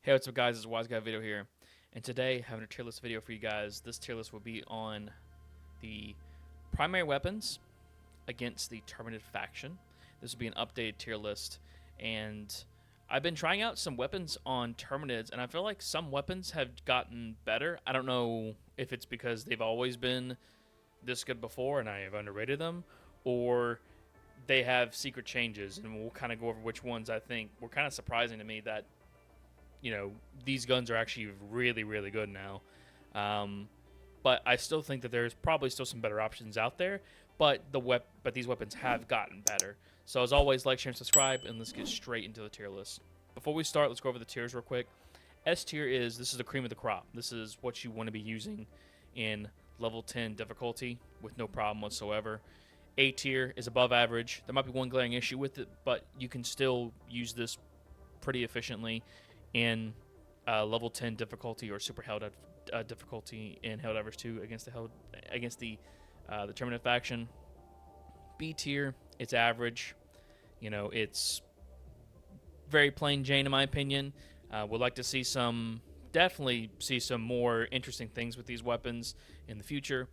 Hey, what's up guys, it's WiseGuyVito here, and today having a tier list video for you guys. This tier list will be on the primary weapons against the Terminid faction. This will be an updated tier list, and I've been trying out some weapons on Terminids, and I feel like some weapons have gotten better. I don't know if it's because they've always been this good before and I have underrated them, or they have secret changes, and we'll kind of go over which ones I think were kind of surprising to me that these guns are actually really, really good now. But I still think that there's probably still some better options out there. But these weapons have gotten better. So as always, like, share, and subscribe, and let's get straight into the tier list. Before we start, let's go over the tiers real quick. S tier this is the cream of the crop. This is what you want to be using in level 10 difficulty with no problem whatsoever. A tier is above average. There might be one glaring issue with it, but you can still use this pretty efficiently in level 10 difficulty or super held difficulty in Helldivers 2 against the Terminid faction. B tier, it's average. It's very plain Jane in my opinion. Would like to definitely see some more interesting things with these weapons in the future.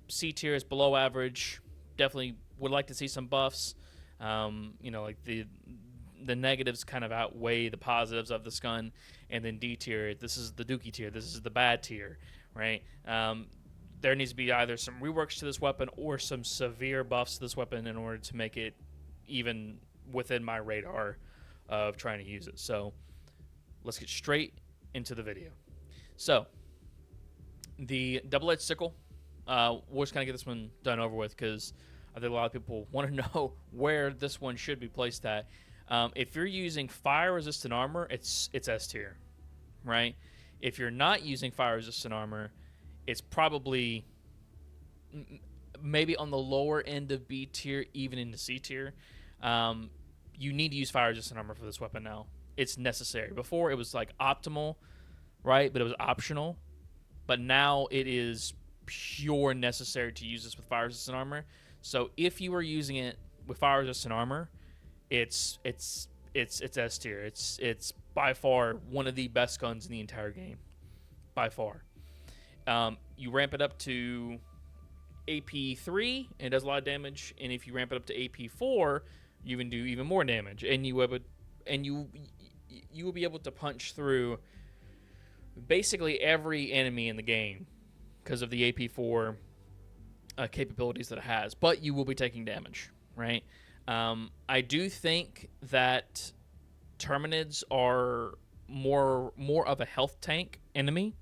C tier is below average. Definitely would like to see some buffs. Like the negatives kind of outweigh the positives of this gun. And then D tier, this is the dookie tier, this is the bad tier, right? There needs to be either some reworks to this weapon or some severe buffs to this weapon in order to make it even within my radar of trying to use it. So let's get straight into the video. So the double-edged sickle, we'll just kind of get this one done over with because I think a lot of people want to know where this one should be placed at. If you're using fire-resistant armor, it's S tier, right? If you're not using fire-resistant armor, it's probably maybe on the lower end of B tier, even into C tier. You need to use fire-resistant armor for this weapon now. It's necessary. Before, it was like optimal, right? But it was optional. But now it is pure necessary to use this with fire-resistant armor. So if you are using it with fire-resistant armor, it's S tier. It's by far one of the best guns in the entire game, by far. You ramp it up to AP 3 and it does a lot of damage, and if you ramp it up to AP 4, you can do even more damage, and you will be able to punch through basically every enemy in the game because of the AP 4 capabilities that it has. But you will be taking damage, right? I do think that Terminids are more of a health tank enemy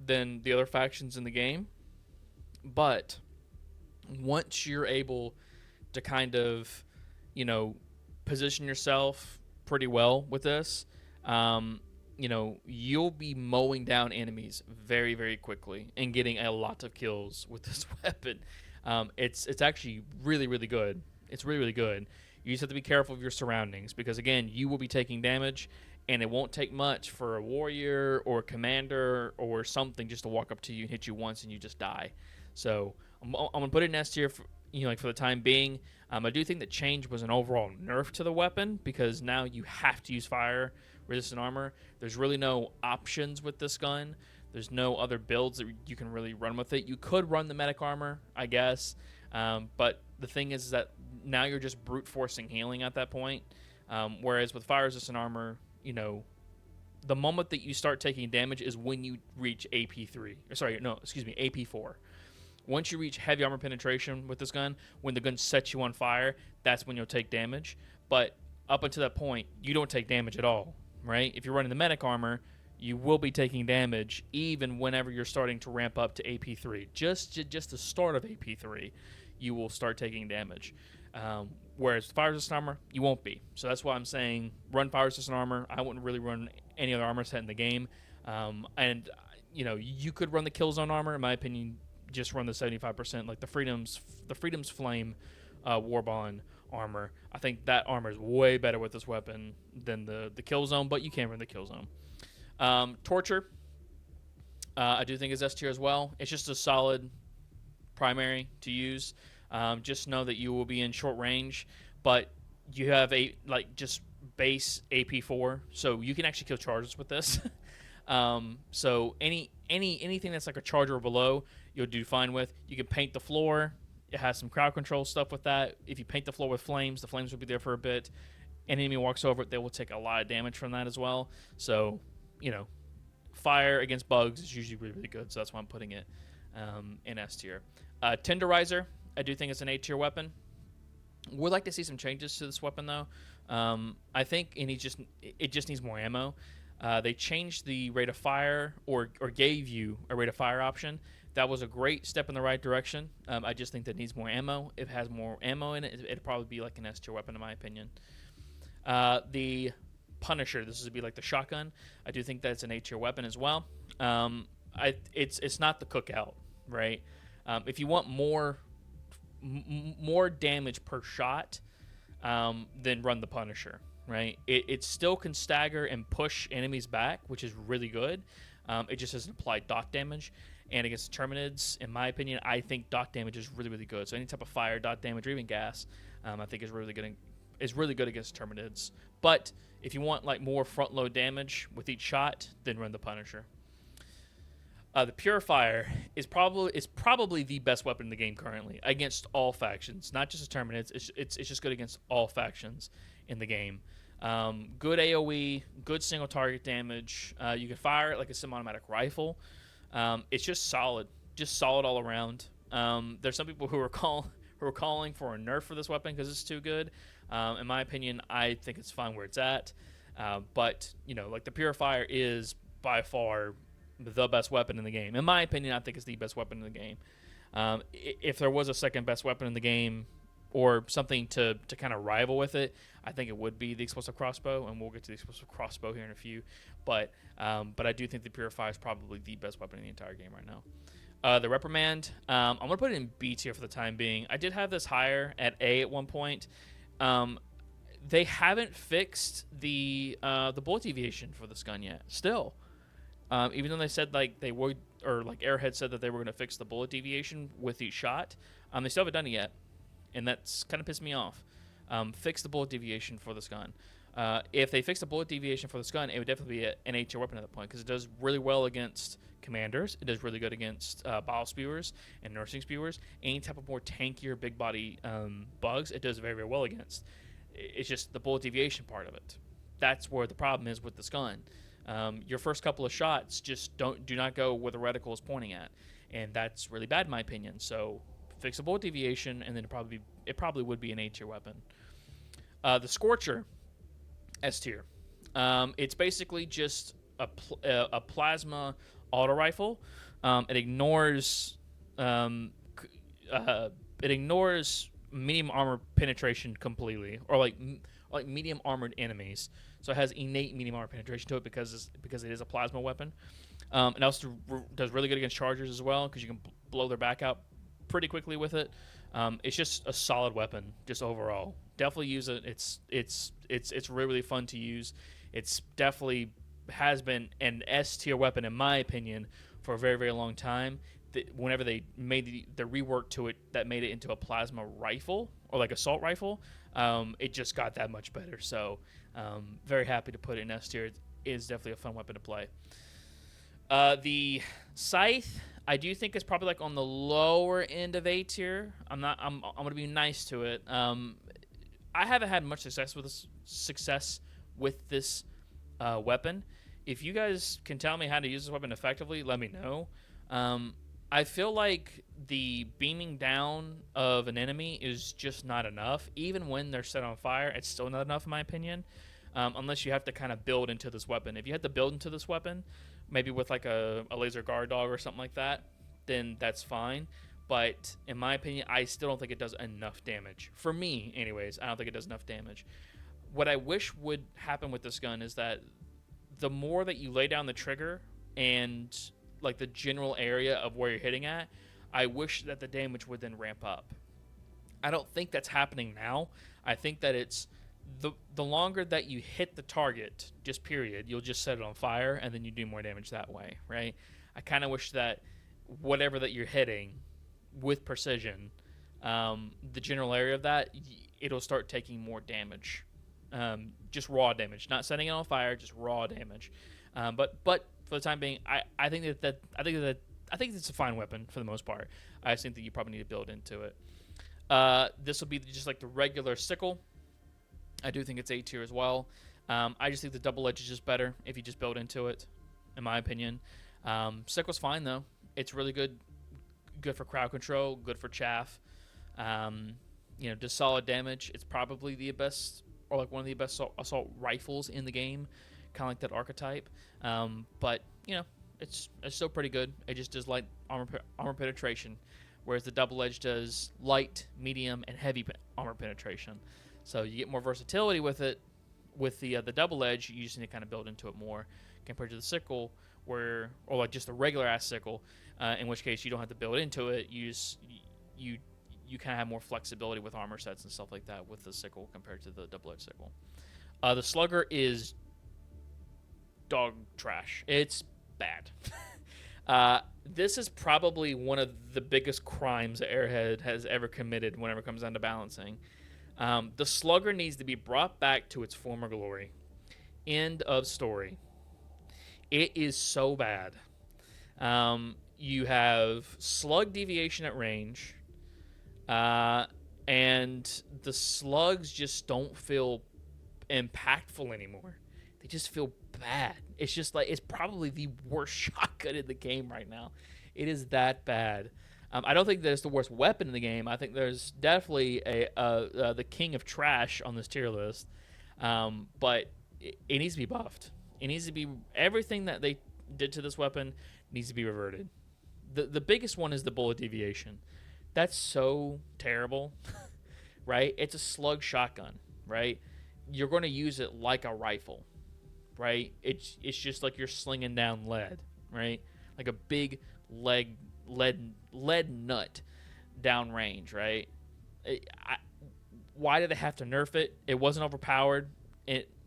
than the other factions in the game. But once you're able to kind of, position yourself pretty well with this, you'll be mowing down enemies very, very quickly and getting a lot of kills with this weapon. It's actually really, really good. It's really, really good. You just have to be careful of your surroundings because, again, you will be taking damage, and it won't take much for a warrior or a commander or something just to walk up to you and hit you once and you just die. So I'm going to put it in S tier for the time being. I do think that change was an overall nerf to the weapon because now you have to use fire-resistant armor. There's really no options with this gun. There's no other builds that you can really run with it. You could run the medic armor, I guess, but the thing is that now you're just brute forcing healing at that point. Whereas with fire-resistant armor, the moment that you start taking damage is when you reach AP 4. Once you reach heavy armor penetration with this gun, when the gun sets you on fire, that's when you'll take damage. But up until that point, you don't take damage at all, right? If you're running the medic armor, you will be taking damage even whenever you're starting to ramp up to AP 3. Just the start of AP 3, you will start taking damage. Whereas fire-resistant armor, you won't be. So that's why I'm saying run fire-resistant armor. I wouldn't really run any other armor set in the game. And you could run the Killzone armor. In my opinion, just run the 75%, like the Freedom's Flame Warbond armor. I think that armor is way better with this weapon than the Killzone, but you can run the Killzone. Torture, I do think is S tier as well. It's just a solid primary to use. Just know that you will be in short range, but you have just base AP4, so you can actually kill charges with this. So anything that's like a charger or below, you'll do fine with. You can paint the floor. It has some crowd control stuff with that. If you paint the floor with flames, the flames will be there for a bit. An enemy walks over it, they will take a lot of damage from that as well. So, fire against bugs is usually really, really good. So that's why I'm putting it in S tier. Tenderizer, I do think it's an A tier weapon. Would like to see some changes to this weapon though. I think it just needs more ammo. They changed the rate of fire or gave you a rate of fire option. That was a great step in the right direction. I just think that it needs more ammo. If it has more ammo in it, it'd probably be like an S tier weapon in my opinion. The Punisher, this would be like the shotgun. I do think that it's an A tier weapon as well. It's not the Cookout, right? If you want more damage per shot, then run the Punisher, right? It still can stagger and push enemies back, which is really good. It just doesn't apply dot damage. And against the Terminids, in my opinion, I think dot damage is really, really good. So any type of fire, dot damage, or even gas, I think is really good against Terminids. But if you want like more front load damage with each shot, then run the Punisher. The Purifier is probably the best weapon in the game currently against all factions, not just the Terminids. It's just good against all factions in the game. Good AOE, good single target damage. You can fire it like a semi-automatic rifle. It's just solid all around. There's some people who are calling for a nerf for this weapon because it's too good. In my opinion, I think it's fine where it's at. But like the Purifier is by far the best weapon in the game. In my opinion, I think it's the best weapon in the game. If there was a second best weapon in the game or something to kind of rival with it, I think it would be the explosive crossbow, and we'll get to the explosive crossbow here in a few. But I do think the Purifier is probably the best weapon in the entire game right now. The Reprimand, I'm going to put it in B tier for the time being. I did have this higher at A at one point. They haven't fixed the bullet deviation for this gun yet. Still, even though they said like they would, or like Airhead said that they were going to fix the bullet deviation with each shot, they still haven't done it yet, and that's kind of pissed me off. Fix the bullet deviation for this gun. If they fix the bullet deviation for this gun, it would definitely be an A tier weapon at that point because it does really well against commanders. It does really good against bile spewers and nursing spewers. Any type of more tankier, big body bugs, it does very, very well against. It's just the bullet deviation part of it. That's where the problem is with this gun. Your first couple of shots just do not go where the reticle is pointing at, and that's really bad in my opinion. So fix the bullet deviation, and then it probably would be an A tier weapon. The Scorcher, S tier. It's basically just a plasma auto rifle. It ignores medium armor penetration completely, or like medium armored enemies. So it has innate medium armor penetration to it because it is a plasma weapon. It also does really good against chargers as well because you can blow their back out pretty quickly with it. It's just a solid weapon, just overall. Definitely use it. It's really, really fun to use. It's definitely has been an S tier weapon in my opinion for a very, very long time. Whenever they made the rework to it that made it into a plasma rifle or like assault rifle, it just got that much better. So very happy to put it in S tier. It is definitely a fun weapon to play. The Scythe, I do think is probably like on the lower end of A tier. I'm gonna be nice to it. I haven't had much success with this weapon. If you guys can tell me how to use this weapon effectively, let me know. I feel like the beaming down of an enemy is just not enough. Even when they're set on fire, it's still not enough in my opinion. Unless you have to kind of build into this weapon. If you had to build into this weapon, maybe with like a laser guard dog or something like that, then that's fine. But in my opinion, I still don't think it does enough damage. For me, anyways, I don't think it does enough damage. What I wish would happen with this gun is that the more that you lay down the trigger and like the general area of where you're hitting at, I wish that the damage would then ramp up. I don't think that's happening now. I think that it's the longer that you hit the target, just period, you'll just set it on fire and then you do more damage that way, right? I kind of wish that whatever that you're hitting with precision, the general area of that, it'll start taking more damage just raw damage, not setting it on fire, just raw damage. But for the time being, I think it's a fine weapon for the most part. I think that you probably need to build into it. This will be just like the regular sickle. I do think it's A tier as well. I just think the double edge is just better if you just build into it, in my opinion. Sickle's fine though. It's really good for crowd control, good for chaff. Does solid damage. It's probably the best, or like one of the best assault rifles in the game, kind of like that archetype. But it's still pretty good. It just does light armor penetration, whereas the double edge does light, medium, and heavy armor penetration. So you get more versatility with it. With the double edge, you just need to kind of build into it more compared to the sickle, or like just the regular ass sickle, in which case you don't have to build into it. You kind of have more flexibility with armor sets and stuff like that with the sickle compared to the double edge sickle. The Slugger is dog trash. It's bad. This is probably one of the biggest crimes that Airhead has ever committed whenever it comes down to balancing. The Slugger needs to be brought back to its former glory. End of story. It is so bad. You have slug deviation at range, and the slugs just don't feel impactful anymore. They just feel bad. It's just like, it's probably the worst shotgun in the game right now. It is that bad. I don't think that it's the worst weapon in the game. I think there's definitely the king of trash on this tier list. But it needs to be buffed. It needs to be, everything that they did to this weapon needs to be reverted. The biggest one is the bullet deviation. That's so terrible, right? It's a slug shotgun, right? You're going to use it like a rifle, right? It's just like you're slinging down lead, right? Like a big lead nut downrange, right? Why did they have to nerf it? It wasn't overpowered.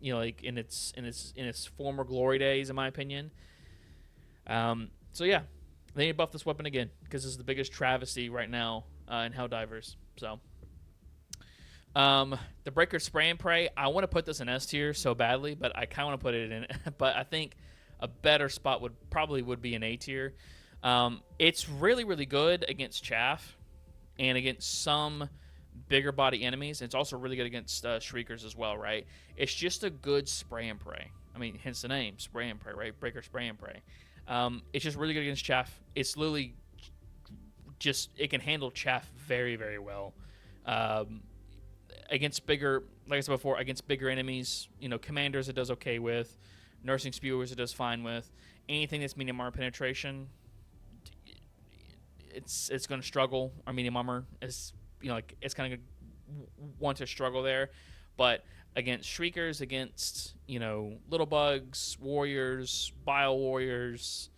Like in its former glory days, in my opinion. So yeah, they need to buff this weapon again because this is the biggest travesty right now in Helldivers. So, the Breaker Spray and Pray. I want to put this in S tier so badly, but I kind of want to put it in. But I think a better spot would be an A tier. It's really, really good against chaff and against some bigger body enemies. It's also really good against shriekers as well, right? It's just a good spray and pray. I mean, hence the name, spray and pray, right? Breaker Spray and Pray. It's just really good against chaff. It's literally just, it can handle chaff very, very well. Against bigger, like I said before, against bigger enemies, commanders it does okay with. Nursing spewers it does fine with. Anything that's medium armor penetration, it's going to struggle. Or medium armor is, it's kind of want to struggle there. But against shriekers, against, little bugs, warriors, bile warriors,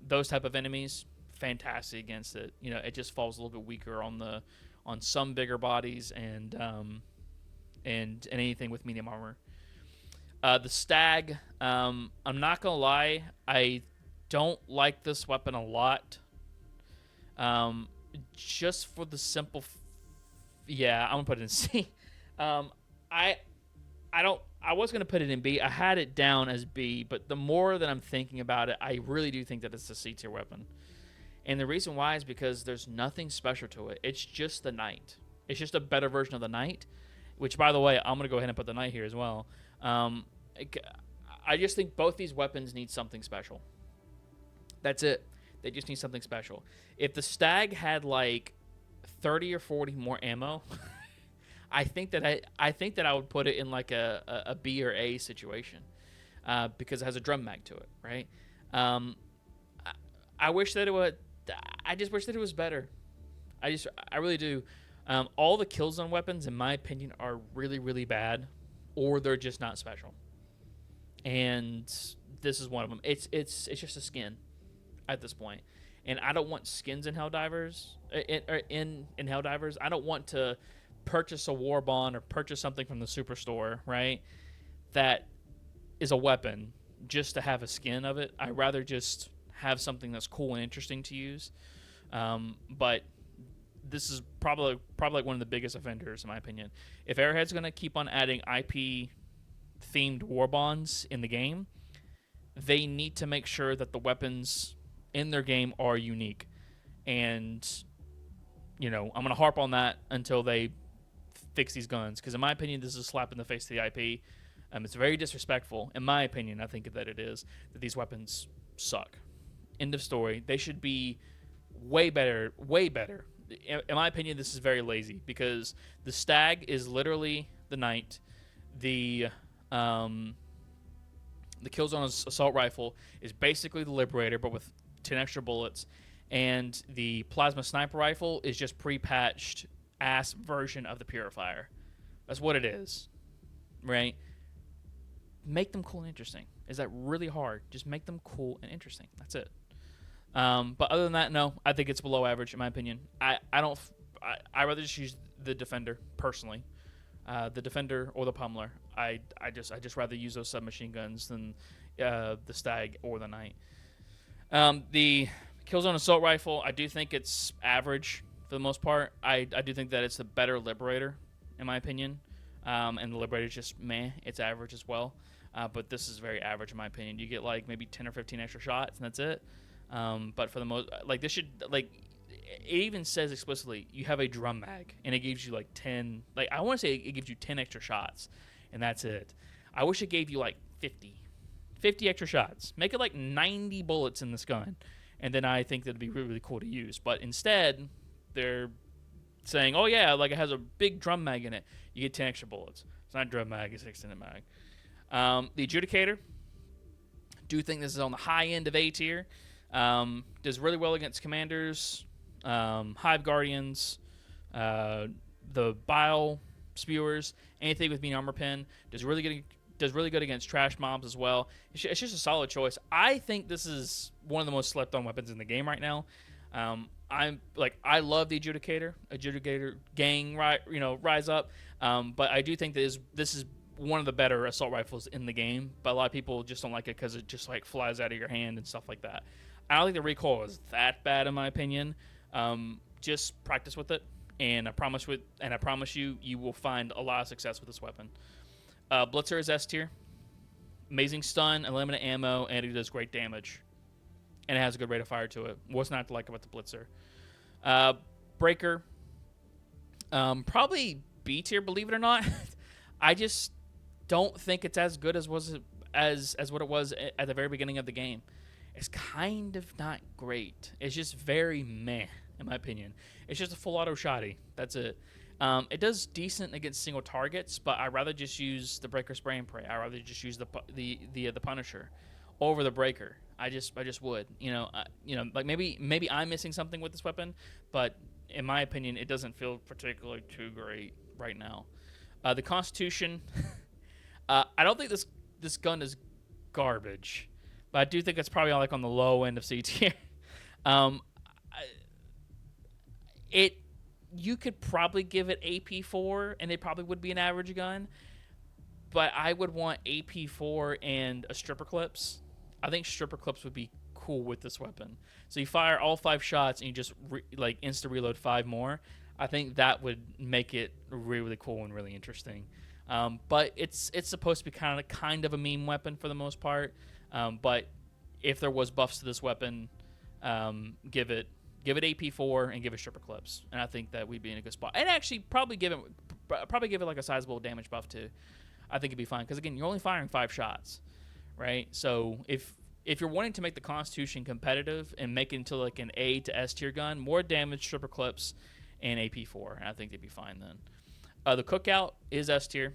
those type of enemies, fantastic against it. It just falls a little bit weaker on some bigger bodies and anything with medium armor. The Stag, I'm not gonna lie, I don't like this weapon a lot. Just for the simple, I'm gonna put it in C. I was gonna put it in B. I had it down as B, but the more that I'm thinking about it, I really do think that it's a C tier weapon. And the reason why is because there's nothing special to it. It's just the Knight. It's just a better version of the Knight, which, by the way, I'm going to go ahead and put the Knight here as well. I just think both these weapons need something special. That's it. They just need something special. If the Stag had like 30 or 40 more ammo, I think that I would put it in like a B or A situation because it has a drum mag to it, right? I wish that it would. I just wish that it was better. I really do. All the Killzone weapons, in my opinion, are really, really bad, or they're just not special. And this is one of them. It's just a skin at this point, and I don't want skins in Helldivers. In Helldivers, I don't want to purchase a war bond or purchase something from the superstore, right? That is a weapon just to have a skin of it. I'd rather just have something that's cool and interesting to use. But this is probably like one of the biggest offenders in my opinion. If Airhead's going to keep on adding IP themed war bonds in the game, they need to make sure that the weapons in their game are unique. And I'm going to harp on that until they fix these guns, because in my opinion this is a slap in the face to the IP. It's very disrespectful, in my opinion. I think that it is, that these weapons suck. End of story. They should be way better. In my opinion, this is very lazy, because the Stag is literally the Knight. The Killzone assault rifle is basically the Liberator, but with 10 extra bullets. And the plasma sniper rifle is just pre-patched ass version of the Purifier. That's what it is, right? Make them cool and interesting. Is that really hard? Just make them cool and interesting. That's it. But other than that, no, I think it's below average in my opinion. I rather just use the Defender personally, the Defender or the Pummeler. I just rather use those submachine guns than the Stag or the Knight. The Killzone assault rifle, I do think it's average for the most part. I do think that it's the better Liberator in my opinion, and the Liberator is just meh. It's average as well. But this is very average in my opinion. You get like maybe 10 or 15 extra shots, and that's it. But for the most, like this should, like, it even says explicitly you have a drum mag, and it gives you like 10. Like I want to say it gives you 10 extra shots, and that's it. I wish it gave you like 50 extra shots. Make it like 90 bullets in this gun, and then I think that'd be really, really cool to use. But instead, they're saying, oh yeah, like it has a big drum mag in it. You get 10 extra bullets. It's not a drum mag, it's an extended mag. The Adjudicator, do think this is on the high end of A tier. Does really well against commanders, hive guardians, the bile spewers, anything with mean armor pen. Does really good against trash mobs as well. It's just a solid choice. I think this is one of the most slept on weapons in the game right now. I love the Adjudicator gang, rise up. But I do think that this is one of the better assault rifles in the game. But a lot of people just don't like it because it just like flies out of your hand and stuff like that. I don't think the recoil is that bad in my opinion. Just practice with it, and I promise you, you will find a lot of success with this weapon. Blitzer is S tier. Amazing stun, unlimited ammo, and it does great damage. And it has a good rate of fire to it. What's not to like about the Blitzer? Breaker, probably B tier, believe it or not. I just don't think it's as good as what it was at the very beginning of the game. It's kind of not great. It's just very meh, in my opinion. It's just a full auto shotty. That's it. It does decent against single targets, but I'd rather just use the Breaker spray and pray. I'd rather just use the Punisher over the Breaker. I just would. Like maybe I'm missing something with this weapon, but in my opinion, it doesn't feel particularly too great right now. The Constitution, I don't think this gun is garbage, but I do think it's probably like on the low end of C tier. You could probably give it AP4, and it probably would be an average gun, but I would want AP4 and a stripper clips. I think stripper clips would be cool with this weapon. So you fire all 5 shots and you just insta reload 5 more. I think that would make it really, really cool and really interesting. But it's supposed to be kind of a meme weapon for the most part. But if there was buffs to this weapon, give it AP4 and give it stripper clips, and I think that we'd be in a good spot. And actually, probably give it like a sizable damage buff too. I think it'd be fine because again, you're only firing 5 shots, right? So if you're wanting to make the Constitution competitive and make it into like an A to S tier gun, more damage, stripper clips, and AP4, and I think they'd be fine then. The Cookout is S tier.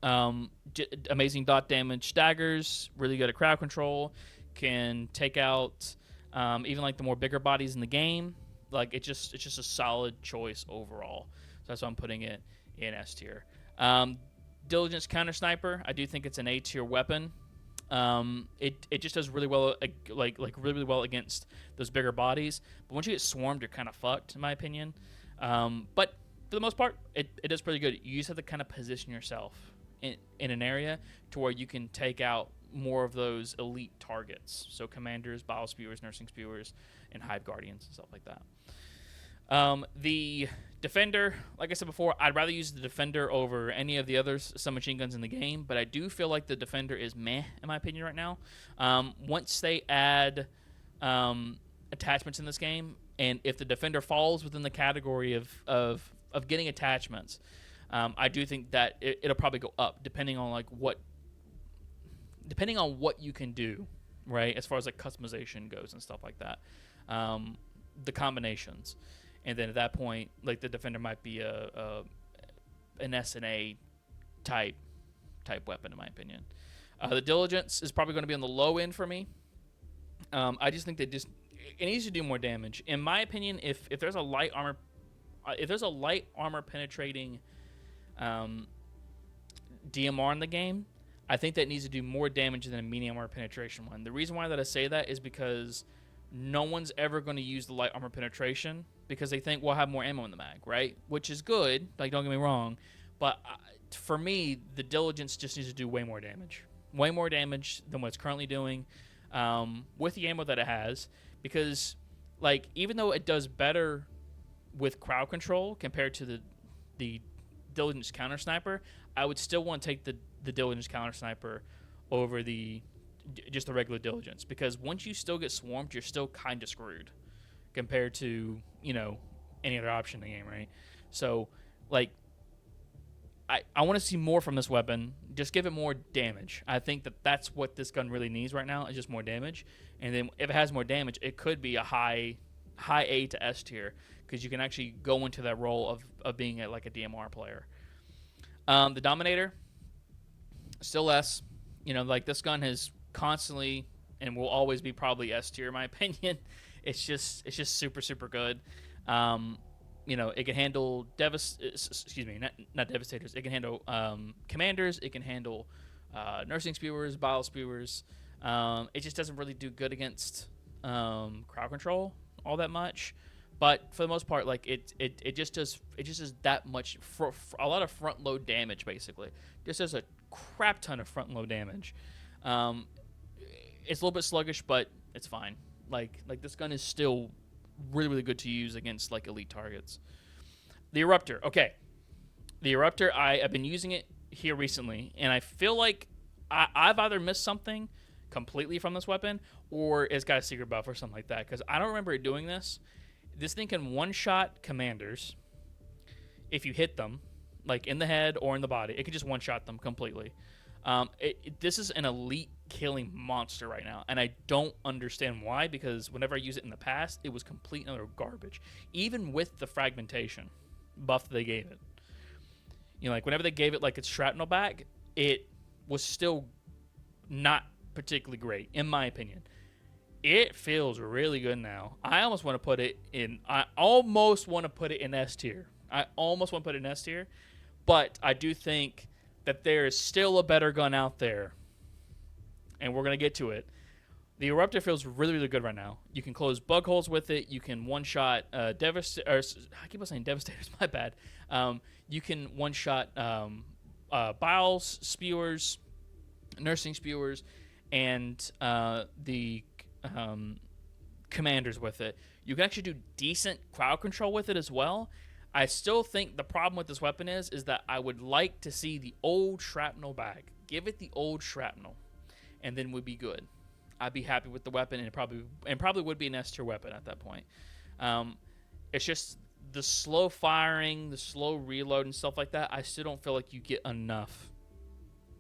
Amazing dot damage, staggers, really good at crowd control, can take out even like the more bigger bodies in the game. Like it's just a solid choice overall. So that's why I'm putting it in S tier. Diligence counter sniper, I do think it's an A tier weapon. It just does really well, like really well against those bigger bodies. But once you get swarmed, you're kind of fucked, in my opinion. But for the most part, it does pretty good. You just have to kind of position yourself in an area to where you can take out more of those elite targets. So commanders, bile spewers, nursing spewers, and hive guardians and stuff like that. The Defender, like I said before, I'd rather use the Defender over any of the other submachine guns in the game, but I do feel like the Defender is meh, in my opinion, right now. Once they add attachments in this game, and if the Defender falls within the category of getting attachments, I do think that it'll probably go up, depending on what you can do, right, as far as like customization goes and stuff like that, the combinations. And then at that point, like the Defender might be an SNA type weapon, in my opinion. The Diligence is probably going to be on the low end for me. I just think it needs to do more damage. In my opinion, if there's a light armor penetrating DMR in the game, I think that needs to do more damage than a medium armor penetration one. The reason why that I say that is because no one's ever going to use the light armor penetration because they think we'll have more ammo in the mag, right? Which is good, like, don't get me wrong, but for me, the Diligence just needs to do way more damage than what it's currently doing with the ammo that it has, because, like, even though it does better with crowd control compared to the Diligence counter sniper, I would still want to take the Diligence counter sniper over just the regular Diligence, because once you still get swarmed, you're still kind of screwed compared to, any other option in the game, right? So, like, I want to see more from this weapon. Just give it more damage. I think that's what this gun really needs right now, is just more damage. And then if it has more damage, it could be a high A to S tier, because you can actually go into that role of being like a DMR player. The Dominator, still S. Like, this gun has constantly and will always be probably S tier, in my opinion. It's just super, super good. It can handle not Devastators. It can handle Commanders. It can handle Nursing Spewers, Bile Spewers. It just doesn't really do good against crowd control all that much. But for the most part, like, it just does that much for a lot of front load damage, basically. Just does a crap ton of front load damage. It's a little bit sluggish, but it's fine. Like this gun is still really, really good to use against, like, elite targets. The Eruptor. Okay. The Eruptor, I've been using it here recently, and I feel like I've either missed something completely from this weapon, or it's got a secret buff or something like that, because I don't remember it doing this. This thing can one-shot Commanders if you hit them, like in the head or in the body. It can just one-shot them completely. This is an elite killing monster right now, and I don't understand why, because whenever I used it in the past, it was complete and utter garbage, even with the fragmentation buff they gave it. Like, whenever they gave it, like, its shrapnel back, it was still not particularly great, in my opinion. It feels really good now. I almost want to put it in S tier. But I do think that there is still a better gun out there, and we're going to get to it. The Eruptor feels really, really good right now. You can close bug holes with it. You can one-shot Devastators. I keep on saying Devastators, my bad. You can one-shot Biles, Spewers, Nursing Spewers, and the Commanders with it. You can actually do decent crowd control with it as well. I still think the problem with this weapon is that I would like to see the old shrapnel back. Give it the old shrapnel, and then we'd be good. I'd be happy with the weapon, and it probably would be an S tier weapon at that point. It's just the slow firing, the slow reload, and stuff like that. I still don't feel like you get enough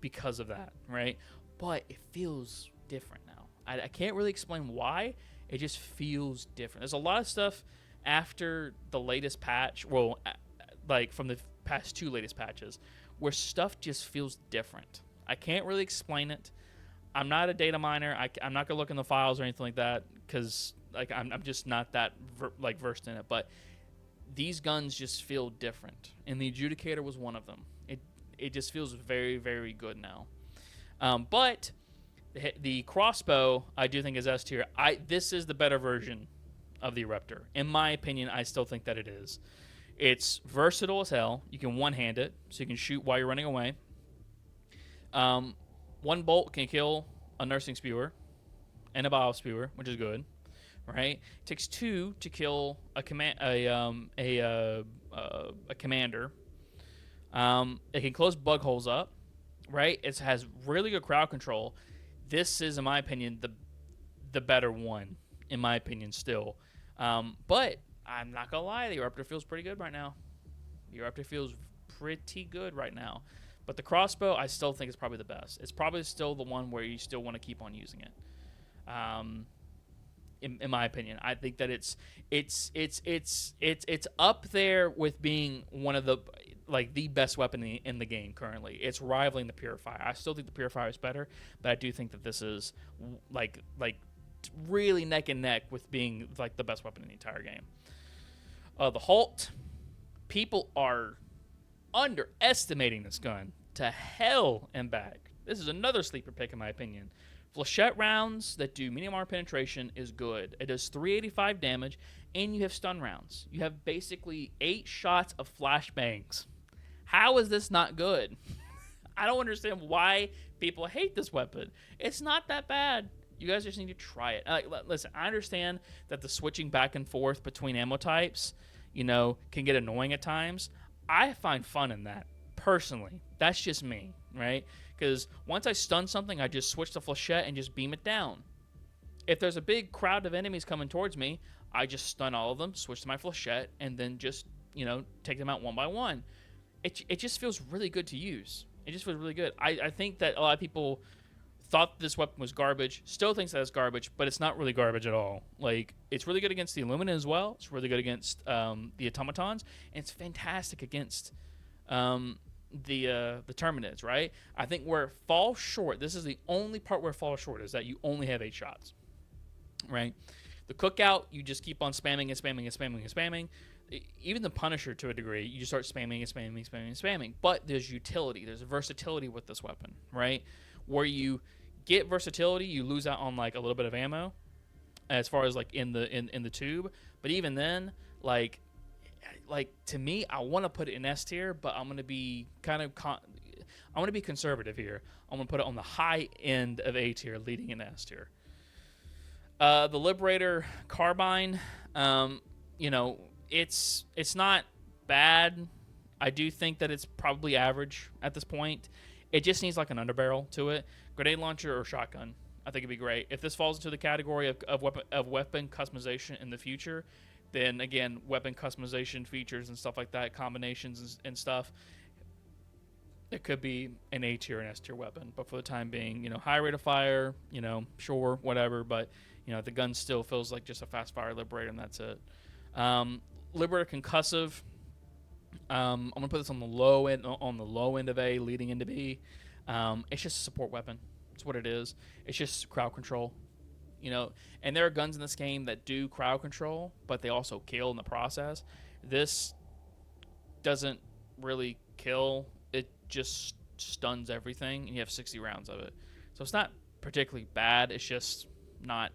because of that, right? But it feels different now. I can't really explain why. It just feels different. There's a lot of stuff after the latest patch, like from the past two latest patches, where stuff just feels different. I can't really explain it. I'm not a data miner. I'm not gonna look in the files or anything like that, because, like, I'm just not that versed in it. But these guns just feel different, and the Adjudicator was one of them. It just feels very, very good now. But the Crossbow, I do think, is S tier. This is the better version of the Eruptor. In my opinion, I still think that it is. It's versatile as hell. You can one-hand it, so you can shoot while you're running away. One bolt can kill a Nursing Spewer and a Bile Spewer, which is good, right? It takes 2 to kill a commander. It can close bug holes up, right? It has really good crowd control. This is, in my opinion, the better one, in my opinion, still. But I'm not gonna lie, the Eruptor feels pretty good right now. The Eruptor feels pretty good right now. But the crossbow, I still think is probably the best. It's probably still the one where you still want to keep on using it. In my opinion, I think that it's up there with being one of the best weapon in the game currently. It's rivaling the Purifier. I still think the Purifier is better, but I do think that this is like really neck and neck with being like the best weapon in the entire game. The Halt, people are underestimating this gun to hell and back. This is another sleeper pick in my opinion. Flechette rounds that do medium armor penetration is good. It does 385 damage, and you have stun rounds. You have basically 8 shots of flashbangs. How is this not good? I don't understand why people hate this weapon. It's not that bad. You guys just need to try it. Listen, I understand that the switching back and forth between ammo types, can get annoying at times. I find fun in that, personally. That's just me, right? Because once I stun something, I just switch to Flechette and just beam it down. If there's a big crowd of enemies coming towards me, I just stun all of them, switch to my Flechette, and then just, take them out one by one. It just feels really good to use. It just feels really good. I think that a lot of people thought this weapon was garbage, still thinks that it's garbage, but it's not really garbage at all. Like, it's really good against the Illumina as well. It's really good against the Automatons, and it's fantastic against the Terminids, right? I think where it falls short, this is the only part where it falls short, is that you only have 8 shots, right? The Cookout, you just keep on spamming and spamming and spamming and spamming. Even the Punisher, to a degree, you just start spamming and spamming and spamming and spamming. But there's utility. There's versatility with this weapon, right? Where you get versatility, you lose out on like a little bit of ammo, as far as like in the tube. But even then, like to me, I want to put it in S tier, but I'm gonna be I want to be conservative here. I'm gonna put it on the high end of A tier, leading in S tier. The Liberator carbine, it's not bad. I do think that it's probably average at this point. It just needs like an underbarrel to it. Grenade launcher or shotgun, I think it'd be great. If this falls into the category of weapon customization in the future, then again, weapon customization features and stuff like that, combinations and stuff, it could be an A tier and S tier weapon. But for the time being, high rate of fire, sure, whatever. But the gun still feels like just a fast fire Liberator, and that's it. Liberator concussive. I'm gonna put this on the low end of A, leading into B. It's just a support weapon. It's what it is. It's just crowd control. And there are guns in this game that do crowd control, but they also kill in the process. This doesn't really kill. It just stuns everything, and you have 60 rounds of it. So it's not particularly bad. It's just not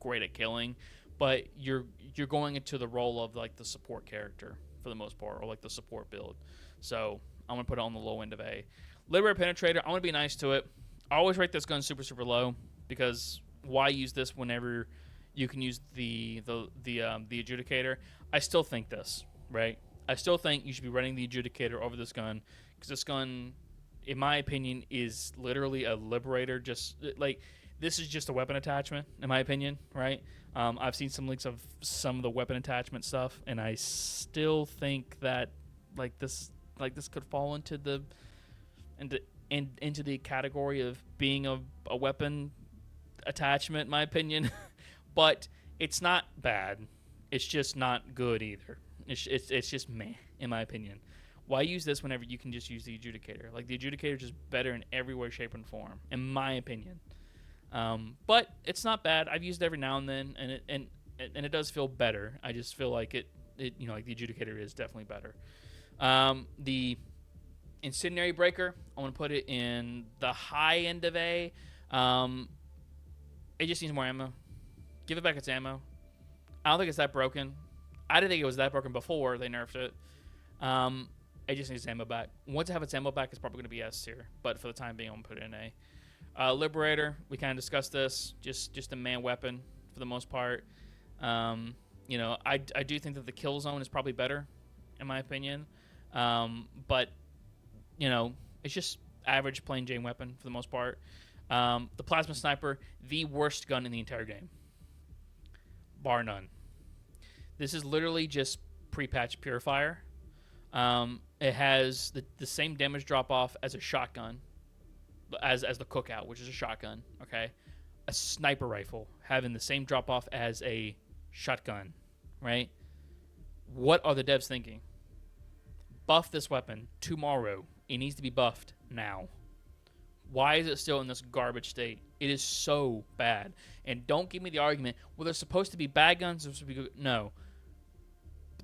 great at killing. But you're going into the role of like the support character for the most part, or like the support build. So I'm gonna put it on the low end of A. Liberator Penetrator, I'm gonna be nice to it. I always rate this gun super low, because why use this whenever you can use the Adjudicator? I still think this, right? I still think you should be running the Adjudicator over this gun, because this gun, in my opinion, is literally a Liberator. Just like, this is just a weapon attachment, in my opinion, right? I've seen some leaks of some of the weapon attachment stuff, and I still think that this could fall into the category of being a weapon attachment, in my opinion. But it's not bad. It's just not good either. It's just meh, in my opinion. Why use this whenever you can just use the Adjudicator? Like, the Adjudicator is just better in every way, shape, and form, in my opinion. But it's not bad. I've used it every now and then, and it does feel better. I just feel like it like the Adjudicator is definitely better. The Inci-Breaker, I want to put it in the high end of A. It just needs more ammo. Give it back its ammo. I don't think it's that broken. I didn't think it was that broken before they nerfed it. It just needs ammo back. Once it have its ammo back, it's probably going to be S tier. But for the time being, I'm going to put it in A. Liberator, we kind of discussed this. Just a man weapon for the most part. You know, I do think that the Killzone is probably better, in my opinion. But, you know, it's just average plain Jane weapon for the most part. The Plasma Sniper, the worst gun in the entire game. Bar none. This is literally just pre-patched Purifier. It has the same damage drop-off as a shotgun, as the Cookout, which is a shotgun, okay? A sniper rifle having the same drop-off as a shotgun, right? What are the devs thinking? Buff this weapon tomorrow. It needs to be buffed now. Why is it still in this garbage state? It is so bad. And don't give me the argument, well, there's supposed to be bad guns, there's supposed to be good. No.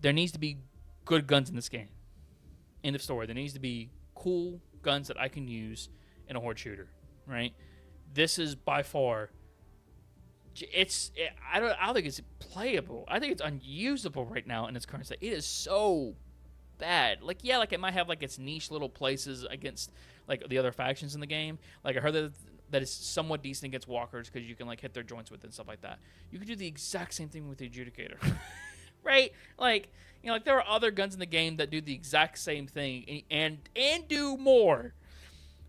There needs to be good guns in this game. End of story. There needs to be cool guns that I can use in a horde shooter, right? This is by far, I don't think it's playable. I think it's unusable right now in its current state. It is so bad. Like, yeah, like it might have like its niche little places against like the other factions in the game. Like I heard that it's somewhat decent against walkers because you can like hit their joints with it and stuff like that. You can do the exact same thing with the Adjudicator. Right? Like, you know, like there are other guns in the game that do the exact same thing and do more.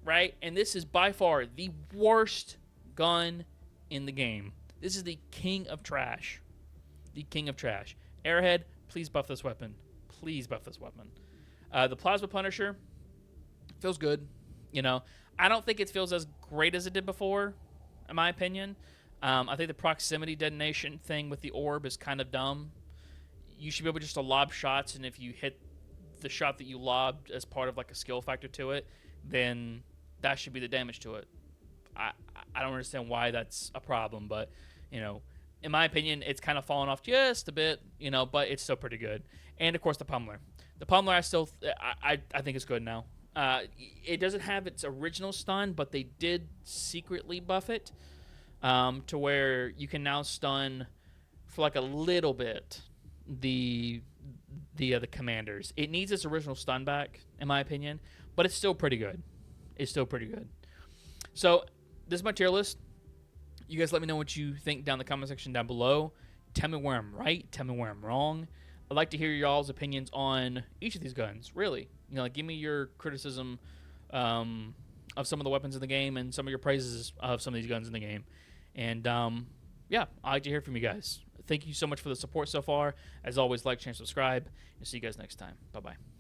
Right? And this is by far the worst gun in the game. This is the king of trash. The king of trash. Airhead, please buff this weapon. Please buff this weapon. The Plasma Punisher feels good. You know, I don't think it feels as great as it did before, in my opinion. I think the proximity detonation thing with the orb is kind of dumb. You should be able just to lob shots, and if you hit the shot that you lobbed as part of like a skill factor to it, then that should be the damage to it. I don't understand why that's a problem, but, you know, in my opinion, it's kind of fallen off just a bit, you know, but it's still pretty good. And, of course, the Pummeler. The Pummeler, I think it's good now. It doesn't have its original stun, but they did secretly buff it to where you can now stun for like a little bit the commanders. It needs its original stun back, in my opinion, but it's still pretty good. It's still pretty good. So, this is my tier list. You guys let me know what you think down in the comment section down below. Tell me where I'm right. Tell me where I'm wrong. I'd like to hear y'all's opinions on each of these guns, really. You know, like, give me your criticism of some of the weapons in the game and some of your praises of some of these guns in the game. And, yeah, I'd like to hear from you guys. Thank you so much for the support so far. As always, like, share, and subscribe. And see you guys next time. Bye-bye.